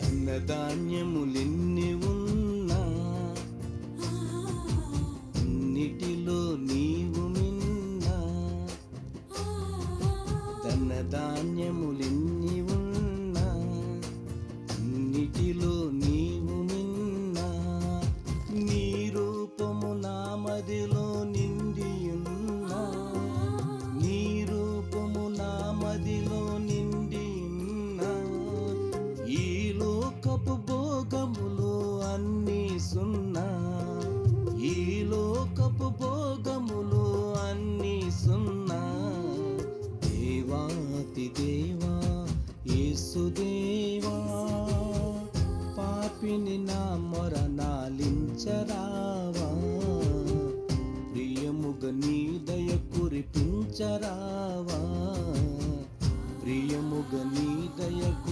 ధనధాన్యములెన్ని ఉన్నా అన్నిటిలో నీవు మిన్నా. ధనధాన్యములెన్ని ఉన్నా అన్నిటిలో నీవు మిన్నా. నీ రూపము నా మదిలో నిండియున్నా. నీ రూపము నా మదిలో నిండియున్నా. ఈ లోకపు భోగములో అన్నీ సున్నా. ఈ లోకపు భోగములో అన్నీ సున్నా. దేవాతి దేవా యేసుదేవా, పాపిని నా మొరనాలించరావా. ప్రియముగ నీ దయ కురిపించరావా. ప్రియముగ నీ దయ